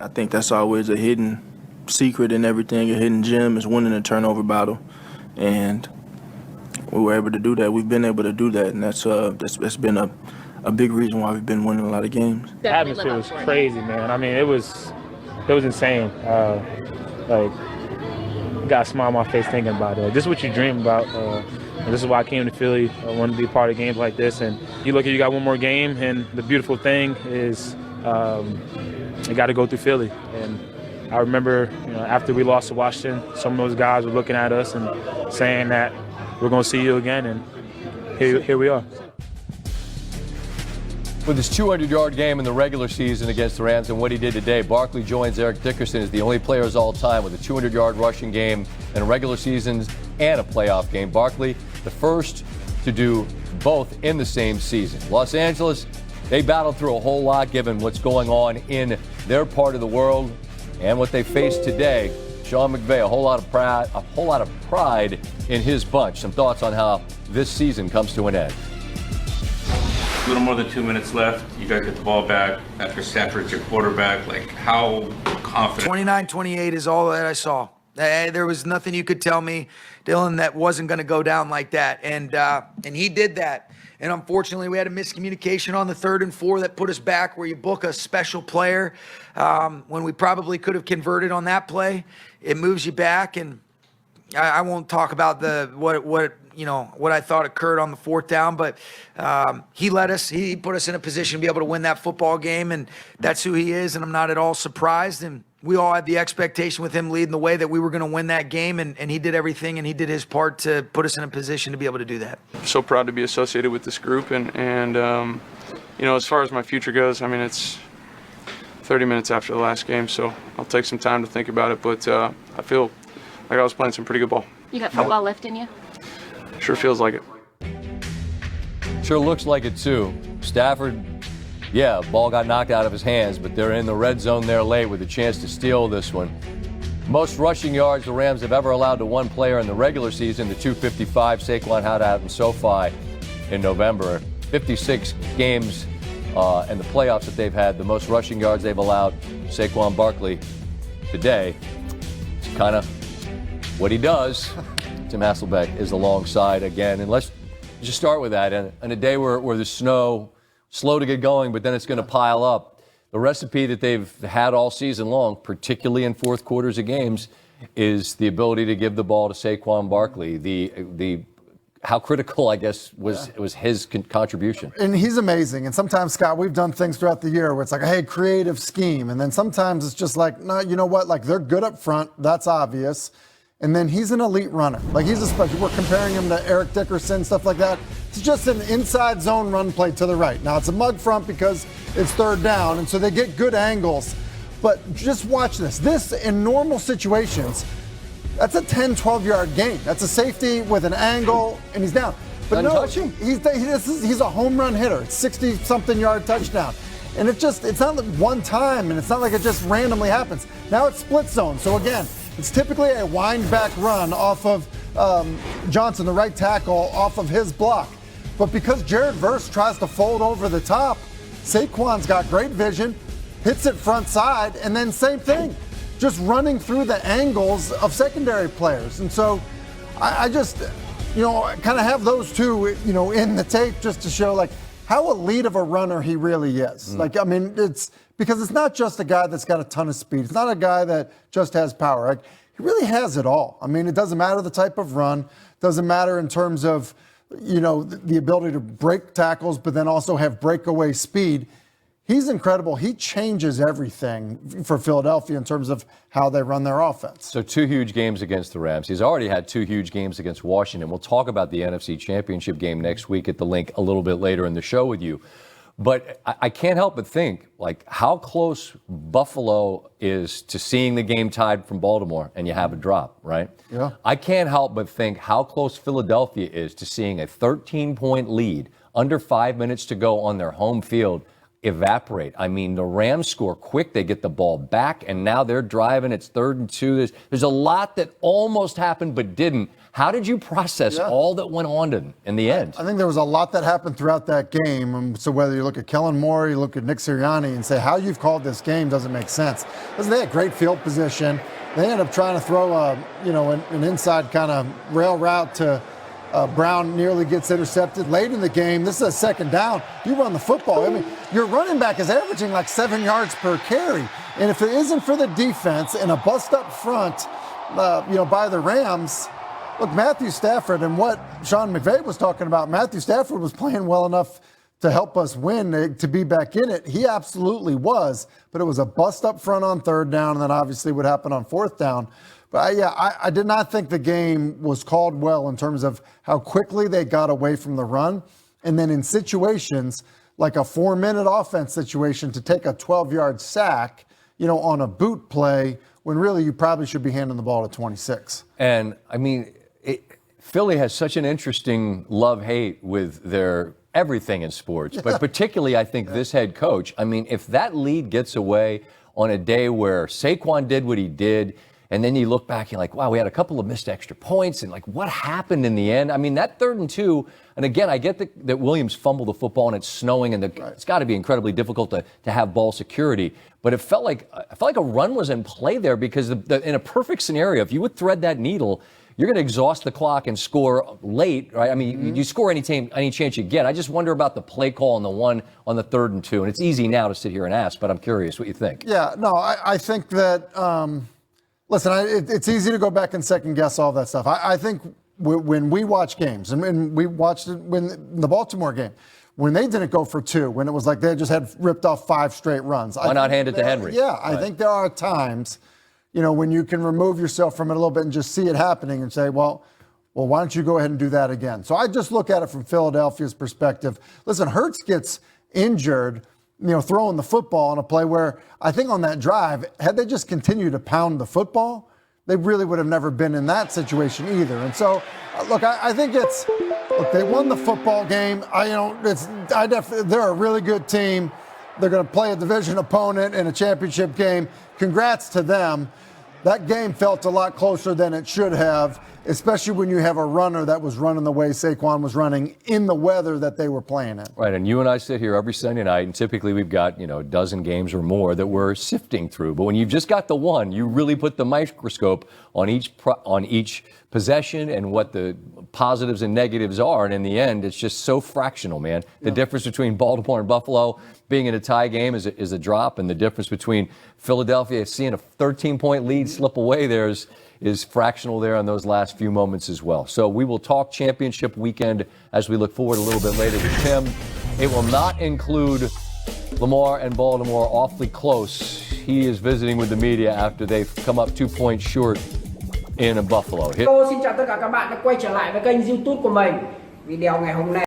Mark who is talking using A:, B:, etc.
A: I think that's always a hidden secret in everything, a hidden gem is winning a turnover battle. And we were able to do that. We've been able to do that, and that's been a big reason why we've been winning a lot of games.
B: The atmosphere was crazy, man. I mean, it was insane. Got a smile on my face thinking about it. This is what you dream about. And this is why I came to Philly. I wanted to be a part of games like this. And you look at, you got one more game, and the beautiful thing is you got to go through Philly. And I remember, after we lost to Washington, some of those guys were looking at us and saying that we're going to see you again, and here we are.
C: With his 200-yard game in the regular season against the Rams and what he did today, Barkley joins Eric Dickerson as the only players all time with a 200-yard rushing game in regular seasons and a playoff game. Barkley, the first to do both in the same season. Los Angeles, they battled through a whole lot given what's going on in their part of the world and what they faced today. Sean McVay, a whole lot of pride in his bunch. Some thoughts on how this season comes to an end.
D: A little more than 2 minutes left. You guys get the ball back after Stafford's your quarterback. Like, how confident?
E: 29-28 is all that I saw. There was nothing you could tell me, Dylan, that wasn't going to go down like that. And he did that. And unfortunately, we had a miscommunication on the 3rd and 4 that put us back, where you book a special player when we probably could have converted on that play. It moves you back, and I won't talk about what I thought occurred on the 4th down, but he put us in a position to be able to win that football game, and that's who he is, and I'm not at all surprised. And we all had the expectation with him leading the way that we were going to win that game, and he did everything, and he did his part to put us in a position to be able to do that.
F: So proud to be associated with this group, and as far as my future goes, I mean, it's 30 minutes after the last game, so I'll take some time to think about it, but I feel like I was playing some pretty good ball.
B: You got football left in you?
F: Sure feels like it.
C: Sure looks like it too. Stafford, ball got knocked out of his hands, but they're in the red zone there late with a chance to steal this one. Most rushing yards the Rams have ever allowed to one player in the regular season, the 255 Saquon had out in SoFi in November. 56 games and the playoffs that they've had, the most rushing yards they've allowed Saquon Barkley today. It's kind of what he does. Tim Hasselbeck is alongside again. And let's just start with that. And a day where the snow, slow to get going, but then it's going to pile up. The recipe that they've had all season long, particularly in fourth quarters of games, is the ability to give the ball to Saquon Barkley. The how critical, I guess, was his contribution.
G: And he's amazing. And sometimes, Scott, we've done things throughout the year where it's like, hey, creative scheme. And then sometimes it's just like, no, you know what? Like, they're good up front. That's obvious. And then he's an elite runner. Like, he's a special. We're comparing him to Eric Dickerson, stuff like that. It's just an inside zone run play to the right. Now, it's a mug front because it's 3rd down, and so they get good angles. But just watch this. This, in normal situations, that's a 10, 12-yard gain. That's a safety with an angle, and he's down. But no, he's a home run hitter. It's 60-something yard touchdown. And it's not like one time, and it's not like it just randomly happens. Now it's split zone. So again, it's typically a wind back run off of Johnson, the right tackle, off of his block. But because Jared Verse tries to fold over the top, Saquon's got great vision, hits it front side, and then same thing, just running through the angles of secondary players. And so I just, kind of have those two, in the tape just to show, like, how elite of a runner he really is. Like, I mean, it's because it's not just a guy that's got a ton of speed. It's not a guy that just has power. Like, he really has it all. I mean, it doesn't matter the type of run. Doesn't matter in terms of, the ability to break tackles, but then also have breakaway speed. He's incredible. He changes everything for Philadelphia in terms of how they run their offense.
C: So 2 huge games against the Rams. He's already had 2 huge games against Washington. We'll talk about the NFC Championship game next week at the link a little bit later in the show with you. But I can't help but think, like, how close Buffalo is to seeing the game tied from Baltimore and you have a drop, right?
G: Yeah.
C: I can't help but think how close Philadelphia is to seeing a 13-point lead under 5 minutes to go on their home field. evaporate. I mean, the Rams score quick, they get the ball back, and now they're driving. It's 3rd and 2. There's a lot that almost happened but didn't. How did you process all that went on in the end?
G: I think there was a lot that happened throughout that game. So whether you look at Kellen Moore, you look at Nick Sirianni and say how you've called this game doesn't make sense. Because they had great field position. They ended up trying to throw an inside kind of rail route to Brown, nearly gets intercepted late in the game. This is a 2nd down. You run the football. I mean, your running back is averaging like 7 yards per carry. And if it isn't for the defense and a bust up front, by the Rams, look, Matthew Stafford and what Sean McVay was talking about, Matthew Stafford was playing well enough to help us win, to be back in it. He absolutely was, but it was a bust up front on 3rd down, and then obviously what happened on 4th down. But I did not think the game was called well in terms of how quickly they got away from the run. And then in situations like a 4-minute offense situation to take a 12-yard sack, on a boot play when really you probably should be handing the ball to 26.
C: And I mean, Philly has such an interesting love-hate with their everything in sports, but particularly I think this head coach. I mean, if that lead gets away on a day where Saquon did what he did, and then you look back, you're like, wow, we had a couple of missed extra points, and like, what happened in the end? I mean, that 3rd and 2, and again, I get that Williams fumbled the football and it's snowing, and it's got to be incredibly difficult to have ball security. But it felt like a run was in play there because in a perfect scenario, if you would thread that needle, you're going to exhaust the clock and score late, right? I mean, you score any chance you get. I just wonder about the play call on the one on the 3rd and 2, and it's easy now to sit here and ask, but I'm curious what you think.
G: Yeah, no, I think that. Listen, it's easy to go back and second guess all that stuff. I think when we watch games, and we watched it when the Baltimore game, when they didn't go for 2, when it was like they just had ripped off 5 straight runs.
C: Why not hand it to Henry?
G: Yeah, I think there are times, when you can remove yourself from it a little bit and just see it happening and say, well, why don't you go ahead and do that again? So I just look at it from Philadelphia's perspective. Listen, Hurts gets injured, throwing the football on a play where I think on that drive, had they just continued to pound the football, they really would have never been in that situation either. And so, look, I think they won the football game. They're a really good team. They're going to play a division opponent in a championship game. Congrats to them. That game felt a lot closer than it should have, especially when you have a runner that was running the way Saquon was running in the weather that they were playing in.
C: Right, and you and I sit here every Sunday night, and typically we've got, a dozen games or more that we're sifting through. But when you've just got the one, you really put the microscope on each possession and what the positives and negatives are. And in the end, it's just so fractional, man. The difference between Baltimore and Buffalo being in a tie game is a drop, and the difference between Philadelphia seeing a 13-point lead slip away there is fractional there on those last few moments as well. So we will talk championship weekend as we look forward a little bit later with Tim. It will not include Lamar and Baltimore awfully close. He is visiting with the media after they've come up 2 points short in Buffalo.
H: Xin chào tất cả các bạn đã quay trở lại với kênh YouTube của mình. Video ngày hôm nay